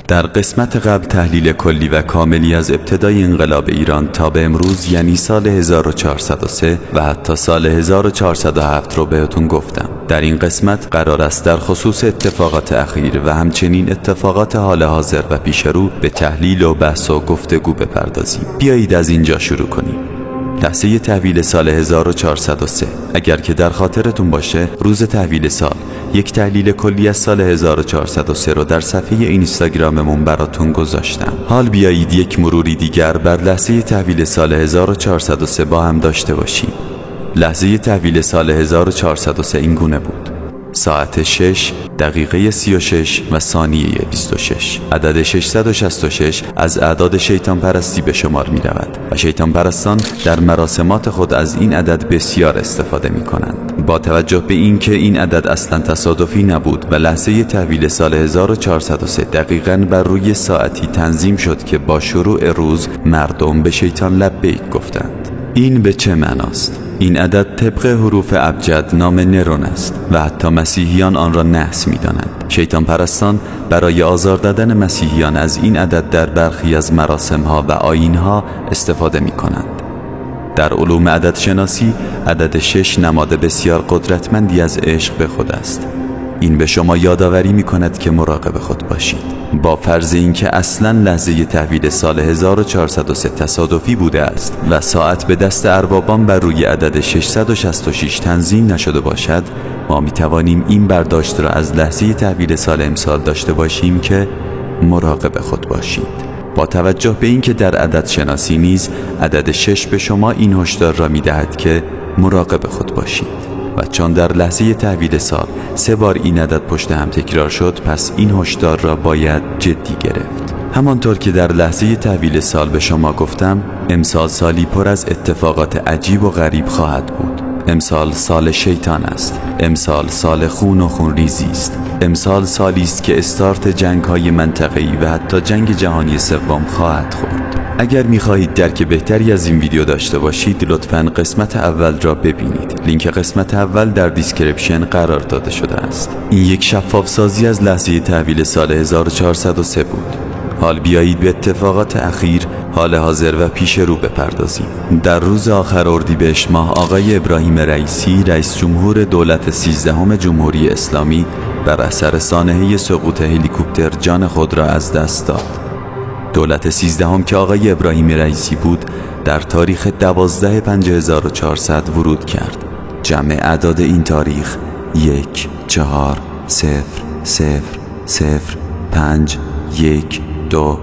در قسمت قبل تحلیل کلی و کاملی از ابتدای انقلاب ایران تا به امروز، یعنی سال 1403 و حتی سال 1407 رو بهتون گفتم. در این قسمت قرار است در خصوص اتفاقات اخیر و همچنین اتفاقات حال حاضر و پیش رو به تحلیل و بحث و گفتگو بپردازیم. بیایید از اینجا شروع کنیم. لحظه تحویل سال 1403. اگر که در خاطرتون باشه، روز تحویل سال یک تحلیل کلی از سال 1403 رو در صفحه اینستاگراممون براتون گذاشتم. حال بیایید یک مروری دیگر بر لحظه تحویل سال 1403 با هم داشته باشیم. لحظه تحویل سال 1403 این گونه بود: ساعت 6 دقیقه 36 و ثانیه 26. عدد 666 از اعداد شیطان پرستی به شمار می رود و شیطان پرستان در مراسمات خود از این عدد بسیار استفاده می کنند. با توجه به این که این عدد اصلا تصادفی نبود و لحظه تحویل سال 1403 دقیقاً بر روی ساعتی تنظیم شد که با شروع روز مردم به شیطان لبیک گفتند. این به چه معناست؟ این عدد طبق حروف ابجد نام نرون است و حتی مسیحیان آن را نحس می دانند. شیطان پرستان برای آزار دادن مسیحیان از این عدد در برخی از مراسم ها و آیین ها استفاده می کنند. در علوم عدد شناسی، عدد 6 نماد بسیار قدرتمندی از عشق به خود است. این به شما یادآوری می کند که مراقب خود باشید. با فرض اینکه اصلا لحظه تحویل سال 1403 تصادفی بوده است و ساعت به دست اربابان بر روی عدد 666 تنظیم نشده باشد، ما می توانیم این برداشت را از لحظه تحویل سال امسال داشته باشیم که مراقب خود باشید. با توجه به اینکه در عدد شناسی نیز عدد 6 به شما این هشدار را می دهد که مراقب خود باشید و چون در لحظه تحویل سال 3 بار این عدد پشت هم تکرار شد، پس این هشدار را باید جدی گرفت. همانطور که در لحظه تحویل سال به شما گفتم، امسال سالی پر از اتفاقات عجیب و غریب خواهد بود. امسال سال شیطان است. امسال سال خون و خونریزی است. امسال سالی است که استارت جنگ‌های منطقه‌ای و حتی جنگ جهانی سوم خواهد خورد. اگر می‌خواهید درک بهتری از این ویدیو داشته باشید، لطفاً قسمت اول را ببینید. لینک قسمت اول در دیسکریپشن قرار داده شده است. این یک شفاف سازی از لحظه تحویل سال 1403 بود. حال بیایید به اتفاقات اخیر، حال حاضر و پیش رو بپردازیم. در روز آخر اردیبهشت ماه، آقای ابراهیم رئیسی، رئیس جمهور دولت 13 جمهوری اسلامی، بر اثر سانحه سقوط هلیکوپتر جان خود را از دست داد. دولت 13 که آقای ابراهیم رئیسی بود، در تاریخ 12/5400 ورود کرد. جمع اعداد این تاریخ 1 4 0 0 0 5 1 2.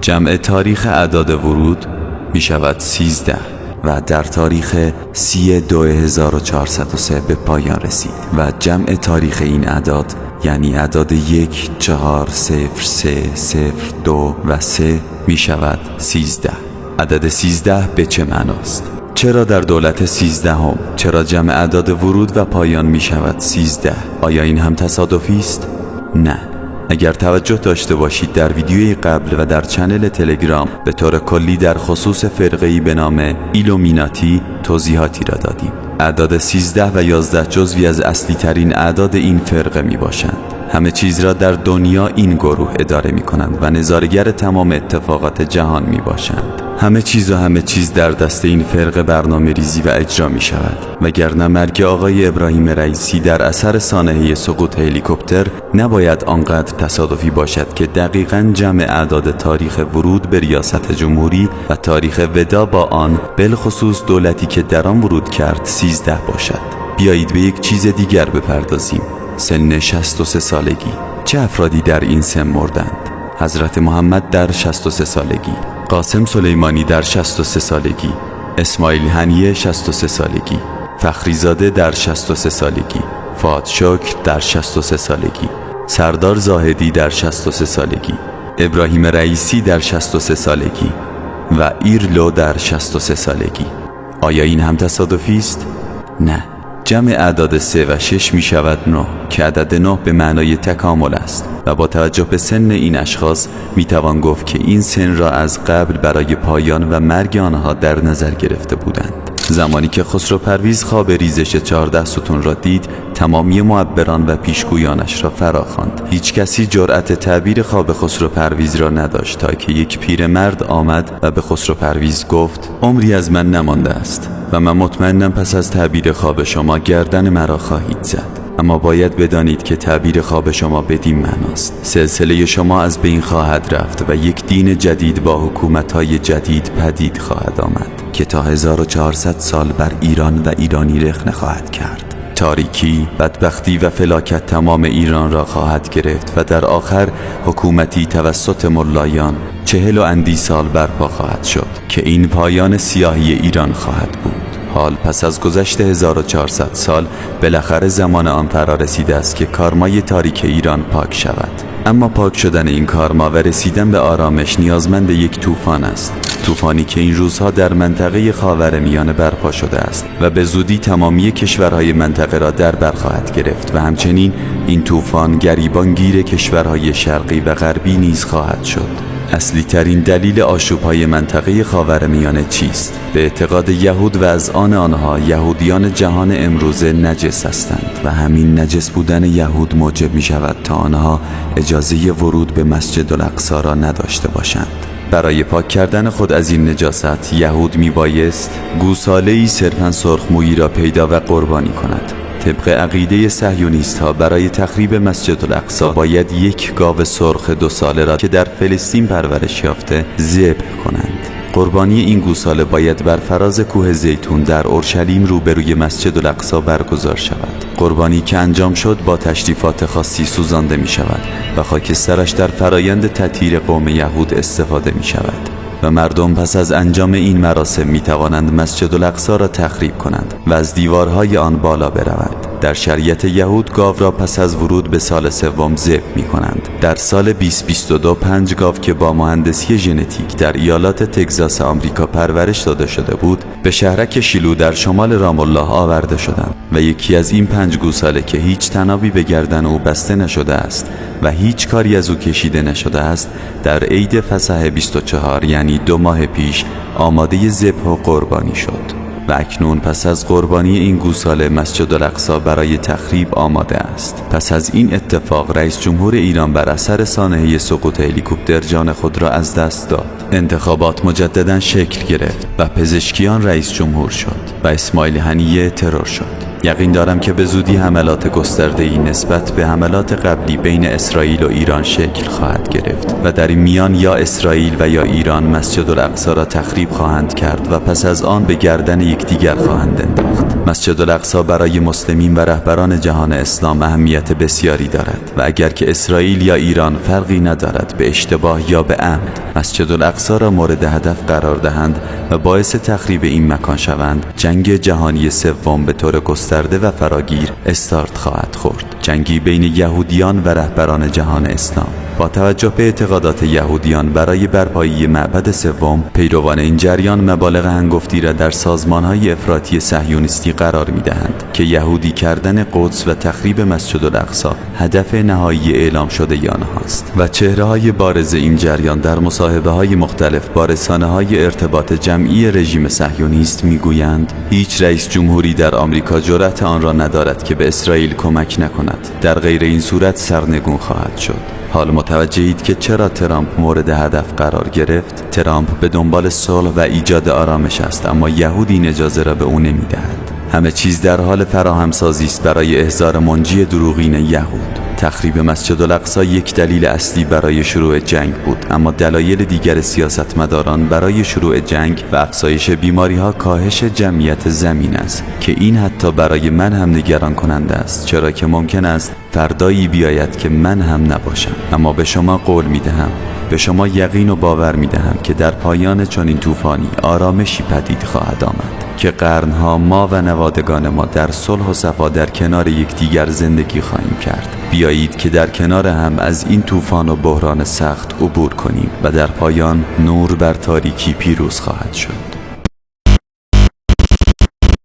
جمع تاریخ اعداد ورود می شود 13 و در تاریخ 30/2403 به پایان رسید و جمع تاریخ این اعداد، یعنی اعداد 1 4 0 3 0 2 و 3 می شود 13. عدد 13 به چه معناست؟ چرا در دولت 13 چرا جمع اعداد ورود و پایان می شود 13؟ آیا این هم تصادفی است؟ نه. اگر توجه داشته باشید، در ویدیوی قبل و در چنل تلگرام به طور کلی در خصوص فرقه‌ای به نام ایلومیناتی توضیحاتی را دادیم. اعداد 13 و 11 جزوی از اصلی ترین اعداد این فرقه می باشند. همه چیز را در دنیا این گروه اداره می کنند و نظارگر تمام اتفاقات جهان می باشند. همه چیز در دست این فرقه برنامه ریزی و اجرا می شود، وگرنه مرگ آقای ابراهیم رئیسی در اثر سانحه سقوط هلیکوپتر نباید آنقدر تصادفی باشد که دقیقاً جمع اعداد تاریخ ورود به ریاست جمهوری و تاریخ ودا با آن، بالخصوص دولتی که در آن ورود کرد، 13 باشد. بیایید به یک چیز دیگر بپردازیم: سن 63 سالگی. چه افرادی در این سن مردند؟ حضرت محمد در 63 سالگی، قاسم سلیمانی در 63 سالگی، اسماعیل هنیه 63 سالگی، فخریزاده در 63 سالگی، فؤاد شکر در 63 سالگی، سردار زاهدی در 63 سالگی، ابراهیم رئیسی در 63 سالگی و ایرلو در 63 سالگی. آیا این هم تصادفی است؟ نه. جمع اعداد 3 و 6 می شود 9 که عدد 9 به معنای تکامل است و با توجه به سن این اشخاص می توان گفت که این سن را از قبل برای پایان و مرگ آنها در نظر گرفته بودند. زمانی که خسرو پرویز خواب ریزش 14 ستون را دید، تمامی معبران و پیشگویانش را فراخواند. هیچ کسی جرأت تعبیر خواب خسرو پرویز را نداشت تا که یک پیرمرد آمد و به خسرو پرویز گفت: عمری از من نمانده است و من مطمئنم پس از تعبیر خواب شما گردن مرا خواهید زد. اما باید بدانید که تعبیر خواب شما بدین معناست: سلسله شما از بین خواهد رفت و یک دین جدید با حکومت‌های جدید پدید خواهد آمد که تا 1400 سال بر ایران و ایرانی رخ نخواهد کرد. تاریکی، بدبختی و فلاکت تمام ایران را خواهد گرفت و در آخر حکومتی توسط ملایان 40 و اندی سال برپا خواهد شد که این پایان سیاهی ایران خواهد بود. حال پس از گذشت 1400 سال بالاخره زمان آن فرا رسیده است که کارمای تاریک ایران پاک شود. اما پاک شدن این کارما و رسیدن به آرامش نیازمند یک طوفان است، طوفانی که این روزها در منطقه خاورمیانه برپا شده است و به زودی تمامی کشورهای منطقه را در بر خواهد گرفت و همچنین این طوفان گریبانگیر کشورهای شرقی و غربی نیز خواهد شد. اصلی ترین دلیل آشوب‌های منطقه خاورمیانه چیست؟ به اعتقاد یهود و از آن آنها، یهودیان جهان امروزه نجس هستند و همین نجس بودن یهود موجب می شود تا آنها اجازه ورود به مسجد الاقصی را نداشته باشند. برای پاک کردن خود از این نجاست، یهود می بایست گوساله‌ای صرفاً سرخمویی را پیدا و قربانی کند. طبق عقیده صهیونیست ها برای تخریب مسجد الاقصی باید یک گاو سرخ 2 ساله را که در فلسطین پرورش یافته ذبح کنند. قربانی این گوساله باید بر فراز کوه زیتون در اورشلیم روبروی مسجد الاقصی برگزار شود. قربانی که انجام شد با تشریفات خاصی سوزانده می شود و خاکسترش در فرایند تطهیر قوم یهود استفاده می شود و مردم پس از انجام این مراسم می توانند مسجد الاقصی را تخریب کنند و از دیوارهای آن بالا بروند. در شریعت یهود گاو را پس از ورود به سال سوم ذبح می کنند. در سال 2022 5 گاو که با مهندسی ژنتیک در ایالات تگزاس آمریکا پرورش داده شده بود به شهرک شیلو در شمال رام الله آورده شدند و یکی از این 5 گوساله که هیچ تنابی به گردن او بسته نشده است و هیچ کاری از او کشیده نشده است در عید فسح 24 یعنی 2 ماه پیش آماده ذبح و قربانی شد و اکنون پس از قربانی این گوساله مسجد الاقصی برای تخریب آماده است. پس از این اتفاق رئیس جمهور ایران بر اثر سانحه سقوط هلیکوپتر جان خود را از دست داد. انتخابات مجددا شکل گرفت و پزشکیان رئیس جمهور شد و اسماعیل هنیه ترور شد. یقین دارم که به زودی حملات گسترده‌ای نسبت به حملات قبلی بین اسرائیل و ایران شکل خواهد گرفت و در این میان یا اسرائیل و یا ایران مسجد الاقصی را تخریب خواهند کرد و پس از آن به گردن یکدیگر خواهند انداخت. مسجد الاقصی برای مسلمین و رهبران جهان اسلام اهمیت بسیاری دارد و اگر که اسرائیل یا ایران فرقی ندارد به اشتباه یا به عمد مسجد الاقصی را مورد هدف قرار دهند و باعث تخریب این مکان شوند، جنگ جهانی سوم به طور گسترده و فراگیر استارت خواهد خورد. جنگی بین یهودیان و رهبران جهان اسلام. با توجه به اعتقادات یهودیان برای برپایی معبد سوم، پیروان این جریان مبالغ هنگفتی را در سازمان‌های افراطی صهیونیستی قرار می‌دهند که یهودی کردن قدس و تخریب مسجد الاقصی هدف نهایی اعلام شده آنهاست و چهره‌های بارز این جریان در مصاحبه‌های مختلف با رسانه‌های ارتباط جمعی رژیم صهیونیست می‌گویند هیچ رئیس جمهوری در آمریکا جرأت آن را ندارد که به اسرائیل کمک نکند، در غیر این صورت سرنگون خواهد شد. حال متوجهید که چرا ترامپ مورد هدف قرار گرفت؟ ترامپ به دنبال صلح و ایجاد آرامش است، اما یهود این اجازه را به او نمی‌دهد. همه چیز در حال فراهمسازی است برای احضار منجی دروغین یهود. تخریب مسجد الاقصی یک دلیل اصلی برای شروع جنگ بود، اما دلایل دیگر سیاستمداران برای شروع جنگ و افزایش بیماری‌ها کاهش جمعیت زمین است که این حتی برای من هم نگران کننده است، چرا که ممکن است فردایی بیاید که من هم نباشم. اما به شما قول می‌دهم، به شما یقین و باور می‌دهم که در پایان چنین طوفانی آرامشی پدید خواهد آمد که قرنها ما و نوادگان ما در صلح و صفا در کنار یکدیگر زندگی خواهیم کرد. بیایید که در کنار هم از این طوفان و بحران سخت عبور کنیم و در پایان نور بر تاریکی پیروز خواهد شد.